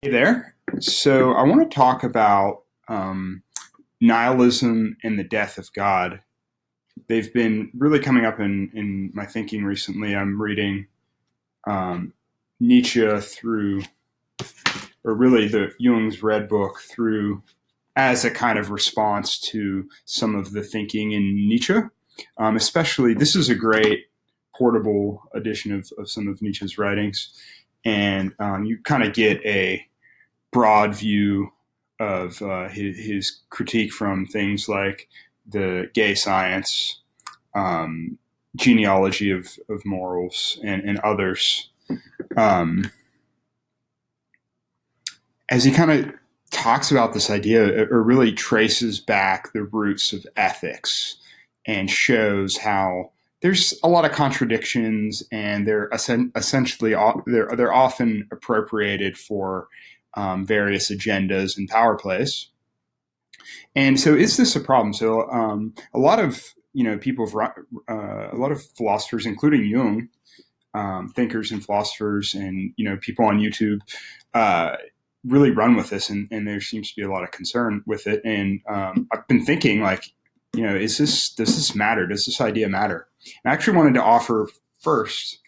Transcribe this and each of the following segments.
Hey there. So I want to talk about nihilism and the death of God. They've been really coming up in my thinking recently. I'm reading um, Nietzsche through, or really the Jung's Red Book through as a kind of response to some of the thinking in Nietzsche. Especially, this is a great portable edition of some of Nietzsche's writings, and you kind of get a broad view of his critique from things like the gay science, um, genealogy of morals, and others. Um, as he kind of talks about this idea, or really traces back the roots of ethics and shows how there's a lot of contradictions, and they're essentially they're often appropriated for various agendas and power plays. And so, is this a problem? So, a lot of people, a lot of philosophers, including Jung, thinkers and philosophers, and people on YouTube, uh, really run with this, and there seems to be a lot of concern with it. And I've been thinking, like, is this does this matter? Does this idea matter? And I actually wanted to offer first.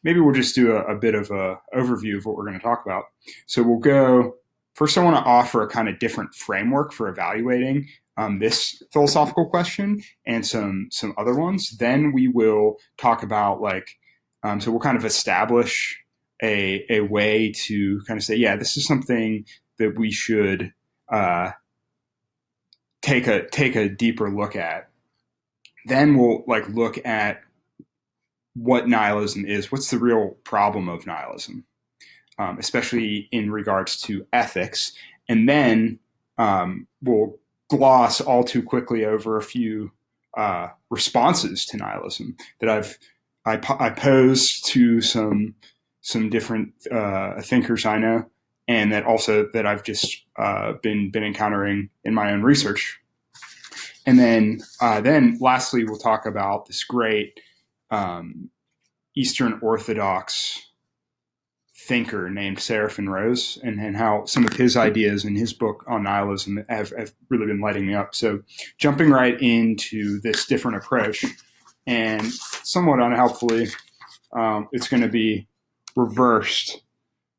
Maybe we'll just do a bit of a overview of what we're going to talk about. So we'll go first. I want to offer a kind of different framework for evaluating this philosophical question and some other ones. Then we will talk about so we'll kind of establish a way to kind of say, yeah, this is something that we should take a deeper look at. Then we'll look at what nihilism is. What's the real problem of nihilism, especially in regards to ethics, and then we'll gloss all too quickly over a few responses to nihilism that I posed to some different thinkers I know, and that I've just been encountering in my own research. And then lastly, we'll talk about this great Eastern Orthodox thinker named Seraphin Rose, and how some of his ideas in his book on nihilism have really been lighting me up. So jumping right into this different approach, and somewhat unhelpfully, it's going to be reversed.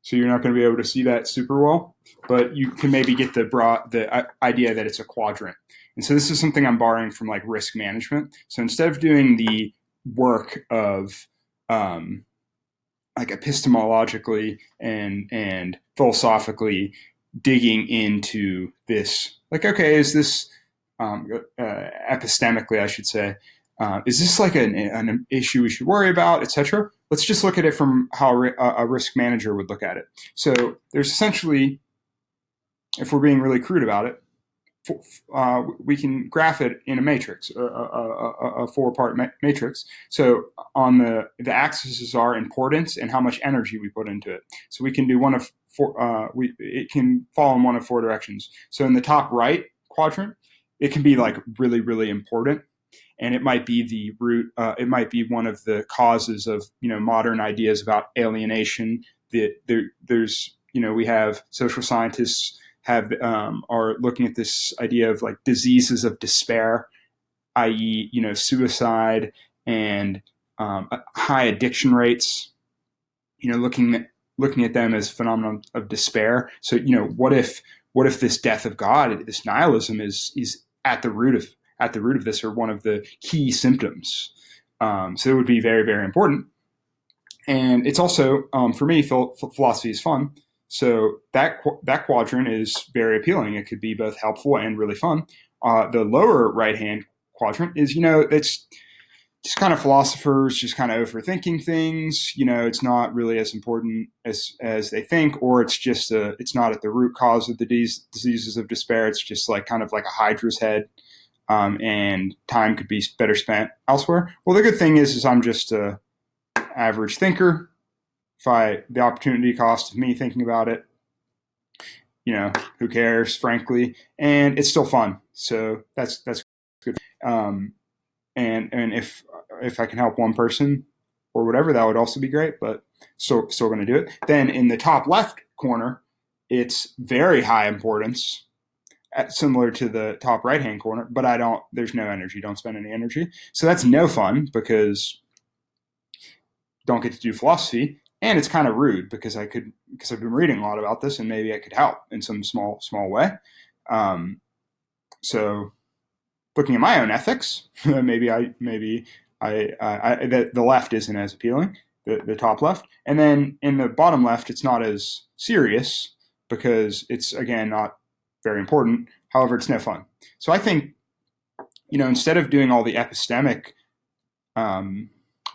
So you're not going to be able to see that super well, but you can maybe get the idea that it's a quadrant. And so this is something I'm borrowing from like risk management. So instead of doing the work of like epistemologically and philosophically digging into this, like, okay, is this epistemically, I should say, is this like an issue we should worry about, etc.? Let's just look at it from how a risk manager would look at it. So there's essentially, if we're being really crude about it, we can graph it in a matrix, a four-part matrix. So on the axes are importance and how much energy we put into it. So we can do one of four. It can fall in one of four directions. So in the top right quadrant, it can be like really, really important, and it might be the root. It might be one of the causes of modern ideas about alienation. There's we have social scientists are looking at this idea of like diseases of despair, i.e., suicide and high addiction rates. Looking at them as phenomenon of despair. So what if this death of God, this nihilism, is at the root of this, or one of the key symptoms. So it would be very, very important. And it's also, for me, philosophy is fun. So that quadrant is very appealing. It could be both helpful and really fun. The lower right hand quadrant is, it's just kind of philosophers just kind of overthinking things. It's not really as important as they think, or it's not at the root cause of the diseases of despair. It's just like kind of like a hydra's head, and time could be better spent elsewhere. Well, the good thing is I'm just a average thinker. If the opportunity cost of me thinking about it, who cares, frankly, and it's still fun. So that's good. And if I can help one person or whatever, that would also be great. But still going to do it. Then in the top left corner, it's very high importance, similar to the top right hand corner, but there's no energy, don't spend any energy. So that's no fun because don't get to do philosophy. And it's kind of rude because I've been reading a lot about this and maybe I could help in some small way. So looking at my own ethics, maybe the left isn't as appealing, the top left. And then in the bottom left, it's not as serious because it's, again, not very important. However, it's no fun. So I think, instead of doing all the epistemic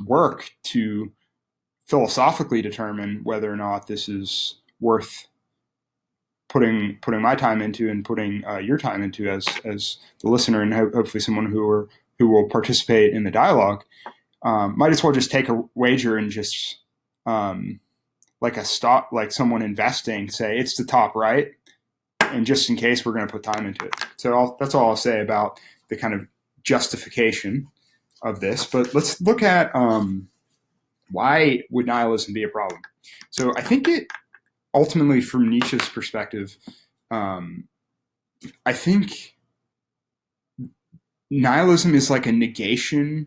work to philosophically determine whether or not this is worth putting my time into and putting your time into as the listener, and hopefully someone who will participate in the dialogue, might as well just take a wager and just like someone investing, say it's the top right, and just in case we're going to put time into it. So that's all I'll say about the kind of justification of this. But let's look at why would nihilism be a problem? So I think it ultimately, from Nietzsche's perspective, I think nihilism is like a negation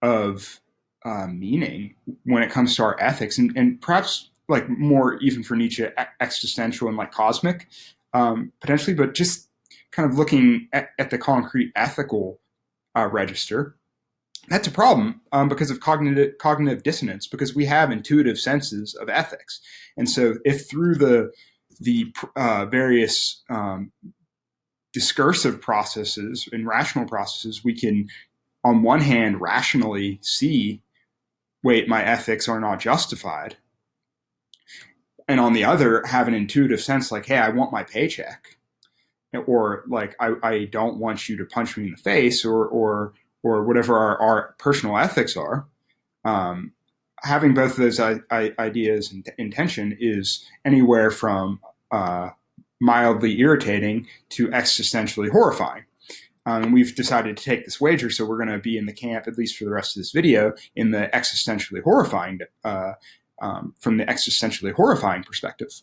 of meaning when it comes to our ethics, and perhaps like more even for Nietzsche, existential and like cosmic, potentially, but just kind of looking at the concrete ethical register. That's a problem because of cognitive dissonance, because we have intuitive senses of ethics. And so if through the various discursive processes and rational processes, we can, on one hand, rationally see, wait, my ethics are not justified. And on the other, have an intuitive sense like, hey, I want my paycheck. Or like, I don't want you to punch me in the face, or whatever our personal ethics are. Having both of those ideas and intention is anywhere from mildly irritating to existentially horrifying. We've decided to take this wager, so we're going to be in the camp, at least for the rest of this video, in the existentially horrifying, from the existentially horrifying perspective.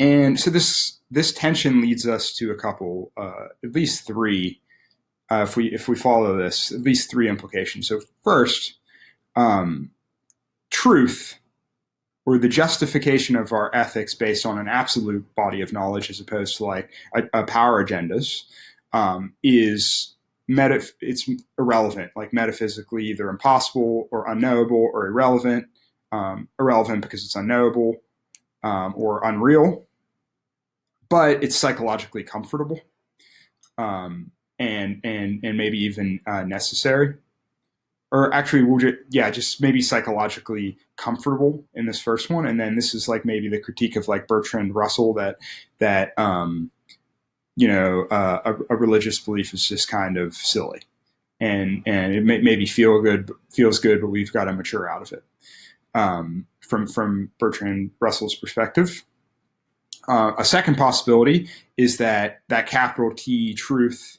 And so this tension leads us to a couple, at least three, if we follow this, at least three implications. So first, truth, or the justification of our ethics based on an absolute body of knowledge as opposed to like a power agendas, is it's irrelevant, like metaphysically either impossible or unknowable or irrelevant. Irrelevant because it's unknowable, or unreal, but it's psychologically comfortable, and maybe even necessary. Or actually, just maybe psychologically comfortable in this first one, and then this is like maybe the critique of like Bertrand Russell that a religious belief is just kind of silly, and it maybe feels good, but we've got to mature out of it. From Bertrand Russell's perspective, a second possibility is that capital T truth,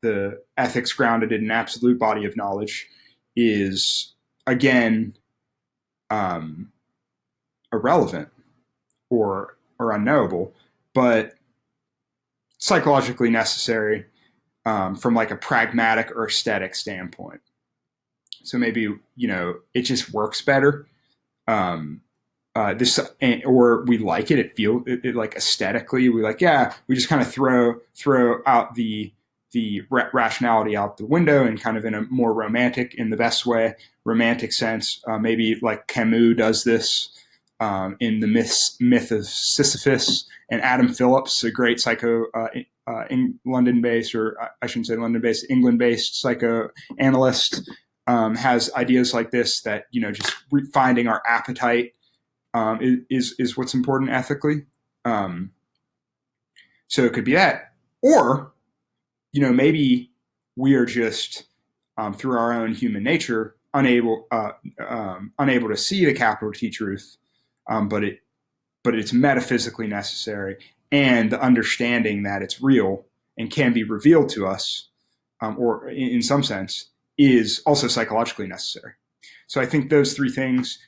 the ethics grounded in an absolute body of knowledge, is again irrelevant or unknowable, but psychologically necessary from like a pragmatic or aesthetic standpoint. So maybe it just works better. Or we like it. It feels like aesthetically we like. Yeah, we just kind of throw out the rationality out the window and kind of in a more romantic, in the best way, romantic sense. Maybe like Camus does this in the myth of Sisyphus, and Adam Phillips, a great London-based, or I shouldn't say London-based, England-based psychoanalyst, has ideas like this, that just finding our appetite is what's important ethically. So it could be that, or maybe we are just through our own human nature unable to see the capital T truth, but it's metaphysically necessary, and the understanding that it's real and can be revealed to us, or in some sense, is also psychologically necessary. So I think those three things,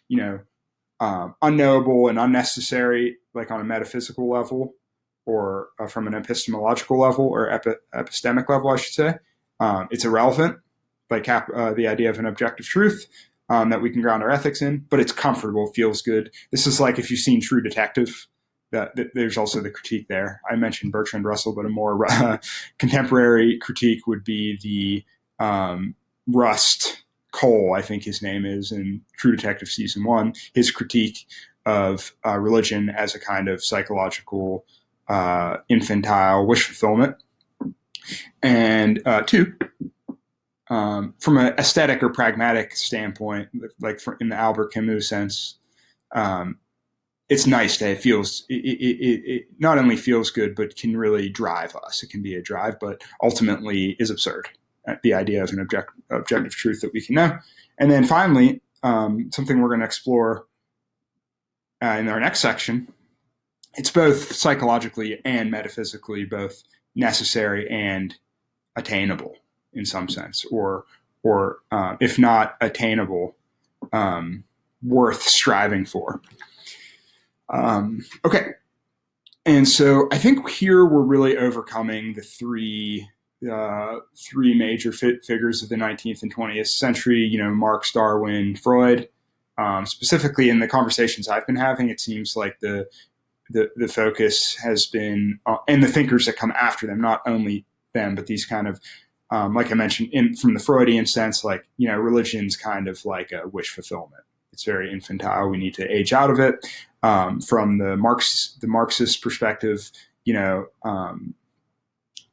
unknowable and unnecessary, like on a metaphysical level, or from an epistemological level, or epistemic level, I should say. It's irrelevant, like the idea of an objective truth that we can ground our ethics in, but it's comfortable, feels good. This is like if you've seen True Detective. There's also the critique there. I mentioned Bertrand Russell, but a more contemporary critique would be the Rust Cole, I think his name is, in True Detective Season 1, his critique of religion as a kind of psychological infantile wish fulfillment. And two, from an aesthetic or pragmatic standpoint, like in the Albert Camus sense, it's nice that it not only feels good, but can really drive us. It can be a drive, but ultimately is absurd. The idea of an objective truth that we can know. And then finally, something we're going to explore in our next section, it's both psychologically and metaphysically both necessary and attainable in some sense, or if not attainable, worth striving for. Okay. And so I think here we're really overcoming the three major figures of the 19th and 20th century, Marx, Darwin, Freud. Specifically in the conversations I've been having, it seems like the focus has been, and the thinkers that come after them, not only them, but these kind of, like I mentioned, from the Freudian sense, like, religion's kind of like a wish fulfillment. It's very infantile. We need to age out of it. From the Marxist perspective,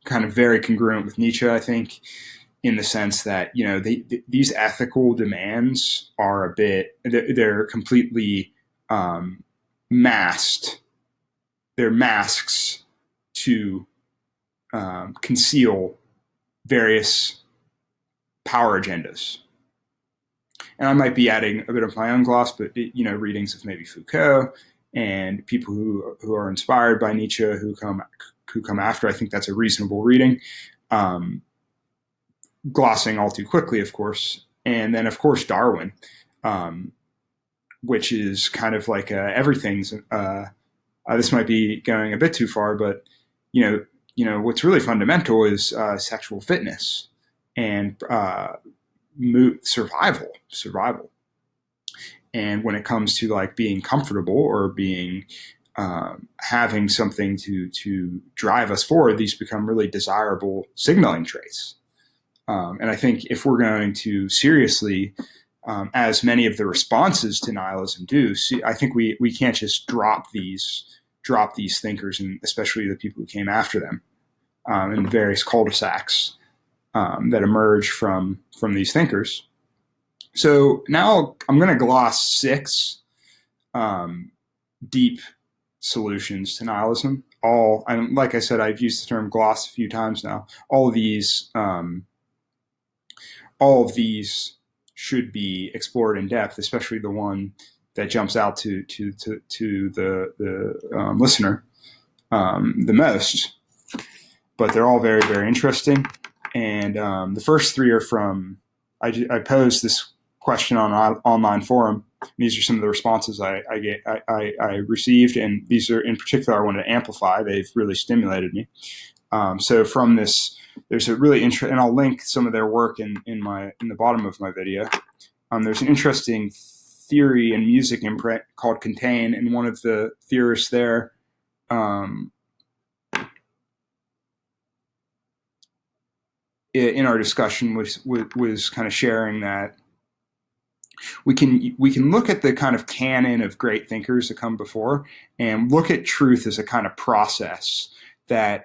kind of very congruent with Nietzsche, I think, in the sense that, these ethical demands are they're completely masked. They're masks to conceal various power agendas. And I might be adding a bit of my own gloss, but readings of maybe Foucault and people who are inspired by Nietzsche who come after. I think that's a reasonable reading. Glossing all too quickly, of course, and then of course Darwin, which is kind of like everything's. This might be going a bit too far, but what's really fundamental is sexual fitness and survival. And when it comes to like being comfortable or being having something to drive us forward, these become really desirable signaling traits. And I think if we're going to seriously, as many of the responses to nihilism do, I think we can't just drop these thinkers, and especially the people who came after them in various cul-de-sacs that emerge from these thinkers. So now I'm going to gloss 6 deep solutions to nihilism. Like I said, I've used the term gloss a few times now. All of these should be explored in depth, especially the one that jumps out to the listener the most. But they're all very, very interesting. And the first 3 are from, I posed this question on an online forum. These are some of the responses I received, and these are in particular I wanted to amplify. They've really stimulated me. So from this, there's a really interesting, and I'll link some of their work in the bottom of my video. There's an interesting theory and music imprint called Contain, and one of the theorists there in our discussion was kind of sharing that we can look at the kind of canon of great thinkers that come before and look at truth as a kind of process that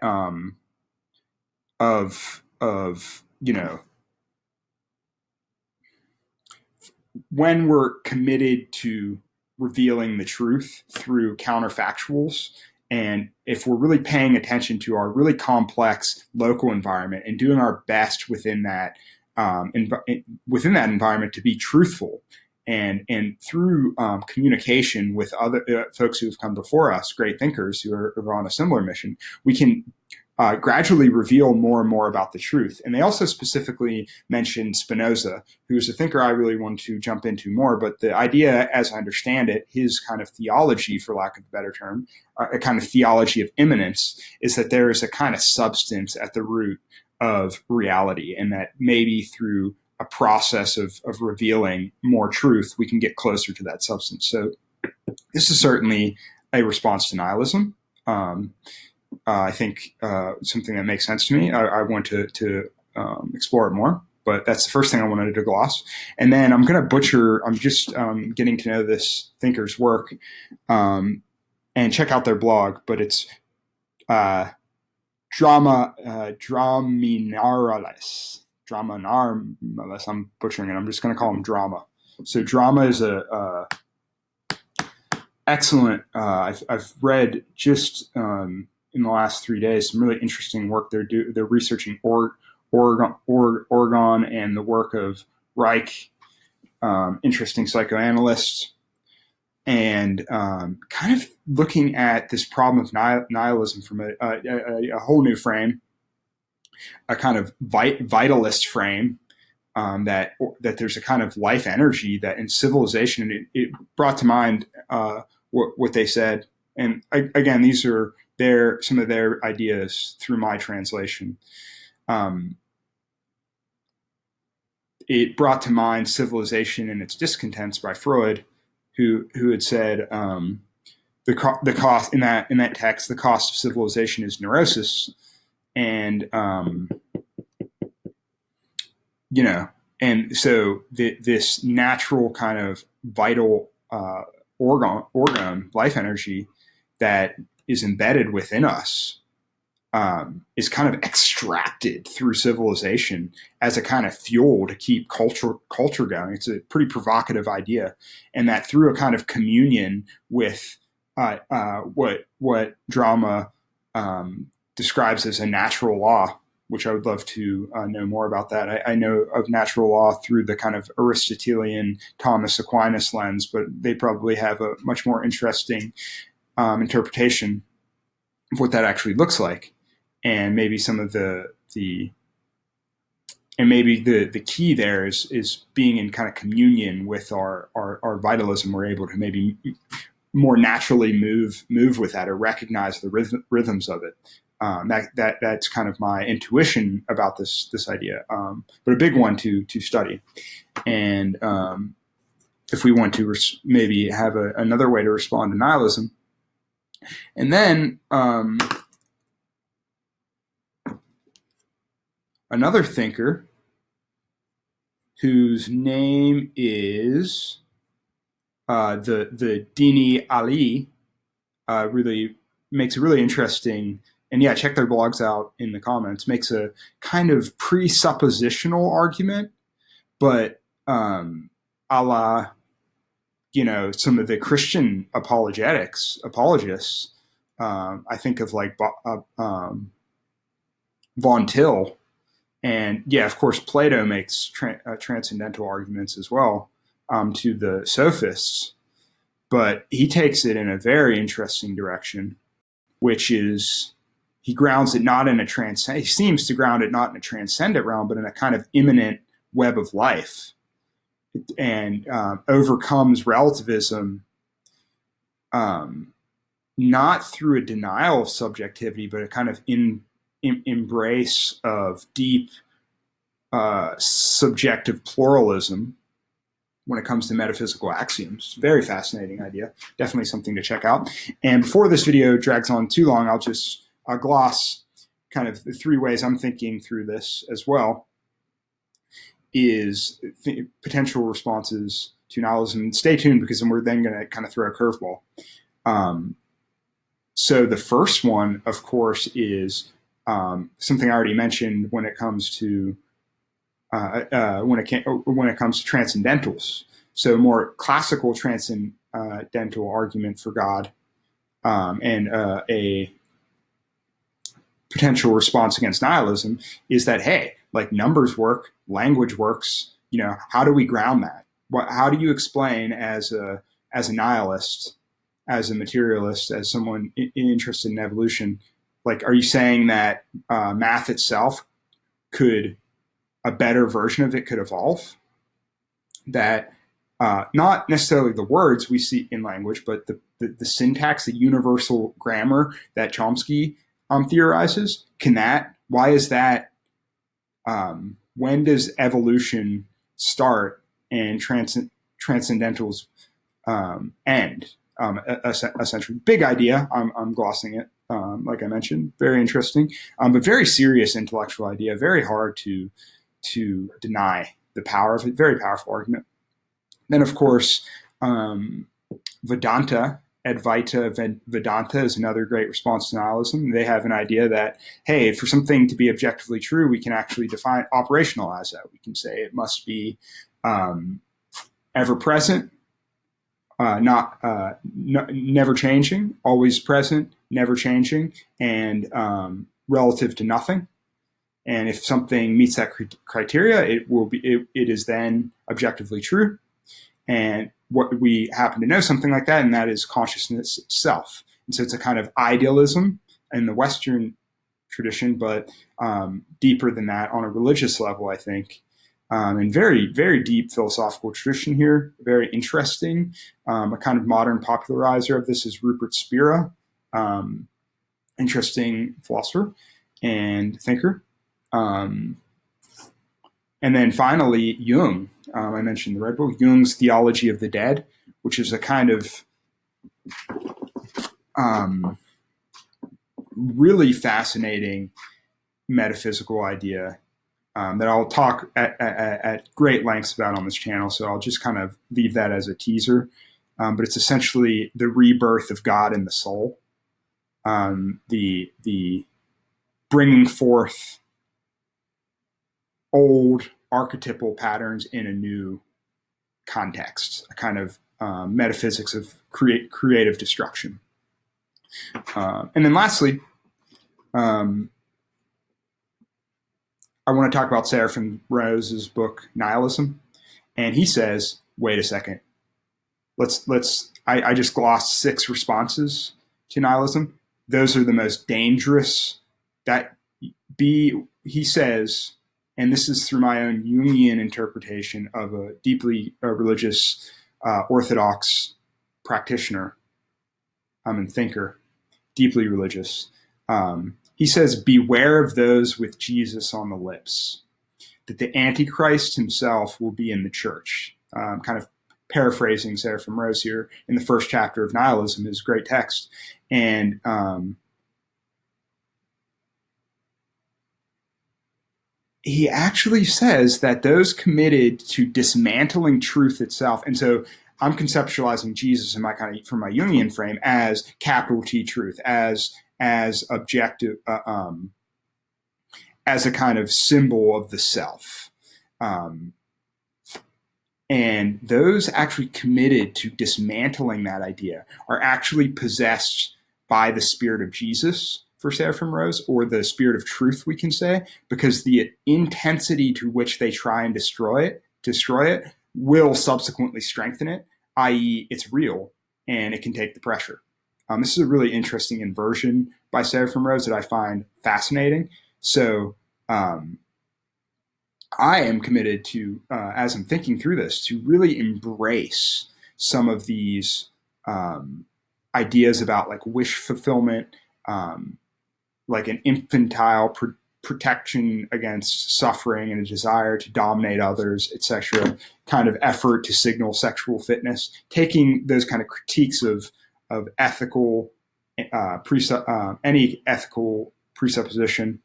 when we're committed to revealing the truth through counterfactuals, and if we're really paying attention to our really complex local environment and doing our best within that environment to be truthful, and through communication with other folks who have come before us, great thinkers who are on a similar mission, we can gradually reveal more and more about the truth. And they also specifically mentioned Spinoza, who is a thinker I really want to jump into more. But the idea, as I understand it, his kind of theology, for lack of a better term, a kind of theology of immanence, is that there is a kind of substance at the root of reality, and that maybe through a process of revealing more truth, we can get closer to that substance. So this is certainly a response to nihilism. I think something that makes sense to me. I want to explore it more, but that's the first thing I wanted to gloss. And then I'm going to butcher. I'm just getting to know this thinker's work and check out their blog. But it's Draminarales. I'm butchering it. I'm just going to call him Drama. So Drama is a excellent. I've read just in the last 3 days some really interesting work they're researching Oregon and the work of Reich, interesting psychoanalyst, and kind of looking at this problem of nihilism from a whole new frame, a kind of vitalist frame, that there's a kind of life energy that in civilization, and it brought to mind what they said. And again, these are some of their ideas through my translation. It brought to mind Civilization and Its Discontents by Freud, who had said the cost in that text, the cost of civilization is neurosis, and and so this natural kind of vital organ, life energy that is embedded within us is kind of extracted through civilization as a kind of fuel to keep culture going. It's a pretty provocative idea, and that through a kind of communion with what Drama describes as a natural law, which I would love to know more about that. I know of natural law through the kind of Aristotelian Thomas Aquinas lens, but they probably have a much more interesting interpretation of what that actually looks like. And maybe some of the key there is being in kind of communion with our vitalism. We're able to maybe more naturally move with that, or recognize the rhythms of it. That's kind of my intuition about this idea, but a big one to study. And if we want to maybe have another way to respond to nihilism, and then another thinker whose name is the Dini Ally, really makes a really interesting. And yeah, check their blogs out in the comments. Makes a kind of presuppositional argument, but a la, some of the Christian apologists. I think of like Von Til, and yeah, of course, Plato makes transcendental arguments as well to the sophists, but he takes it in a very interesting direction, which is. He grounds it not in he seems to ground it not in a transcendent realm, but in a kind of immanent web of life, and overcomes relativism, not through a denial of subjectivity, but a kind of embrace of deep subjective pluralism when it comes to metaphysical axioms. Very fascinating idea. Definitely something to check out. And before this video drags on too long, I'll just gloss kind of the 3 ways I'm thinking through this as well, is potential responses to nihilism. Stay tuned, because we're then going to kind of throw a curveball. So the first one, of course, is something I already mentioned when it comes to when it comes to transcendentals. So more classical transcendental argument for God, and a potential response against nihilism is that, hey, like numbers work, language works. How do we ground that? How do you explain as a nihilist, as a materialist, as someone interested in evolution, like, are you saying that math itself could, a better version of it could evolve? That not necessarily the words we see in language, but the syntax, the universal grammar that Chomsky theorizes, can that, why is that, when does evolution start and transcendentals end? Essentially, big idea. I'm glossing it. Like I mentioned, very interesting, but very serious intellectual idea. Very hard to deny the power of it. Very powerful argument. Then, of course, Vedanta, Advaita Vedanta is another great response to nihilism. They have an idea that, hey, for something to be objectively true, we can actually define, operationalize that. We can say it must be ever present, never changing, always present, never changing, and relative to nothing. And if something meets that criteria, it is then objectively true. And what we happen to know something like that, and that is consciousness itself. And so it's a kind of idealism in the Western tradition, but deeper than that on a religious level, I think. And very, very deep philosophical tradition here, very interesting. A kind of modern popularizer of this is Rupert Spira, interesting philosopher and thinker. And then finally, Jung. I mentioned the Red Book, Jung's Theology of the Dead, which is a kind of really fascinating metaphysical idea that I'll talk at great lengths about on this channel. So I'll just kind of leave that as a teaser. But it's essentially the rebirth of God in the soul, the bringing forth old archetypal patterns in a new context, a kind of metaphysics of creative destruction. And then lastly, I want to talk about Seraphim Rose's book, Nihilism. And he says, wait a second, I just glossed 6 responses to nihilism. Those are the most dangerous. He says, and this is through my own Jungian interpretation of a deeply religious, orthodox practitioner and thinker, deeply religious. He says, beware of those with Jesus on the lips, that the Antichrist himself will be in the church. Kind of paraphrasing Seraphim Rose here in the first chapter of Nihilism, his great text. And he actually says that those committed to dismantling truth itself, and so I'm conceptualizing Jesus in my from my Jungian frame as capital T truth, as objective, as a kind of symbol of the self. And those actually committed to dismantling that idea are actually possessed by the spirit of Jesus, for Seraphim Rose, or the spirit of truth, we can say, because the intensity to which they try and destroy it will subsequently strengthen it, i.e. it's real and it can take the pressure. This is a really interesting inversion by Seraphim Rose that I find fascinating. So I am committed to, as I'm thinking through this, to really embrace some of these ideas about like wish fulfillment, like an infantile protection against suffering and a desire to dominate others, etc., kind of effort to signal sexual fitness, taking those kind of critiques of ethical, any ethical presupposition,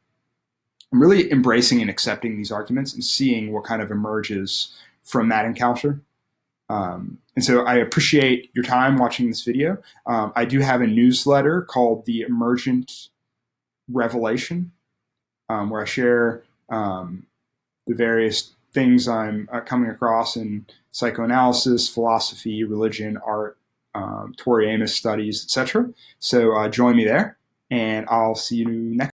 and really embracing and accepting these arguments and seeing what kind of emerges from that encounter. And so I appreciate your time watching this video. I do have a newsletter called The Emergent Revelation, where I share the various things I'm coming across in psychoanalysis, philosophy, religion, art, Tori Amos studies, etc. So join me there, and I'll see you next.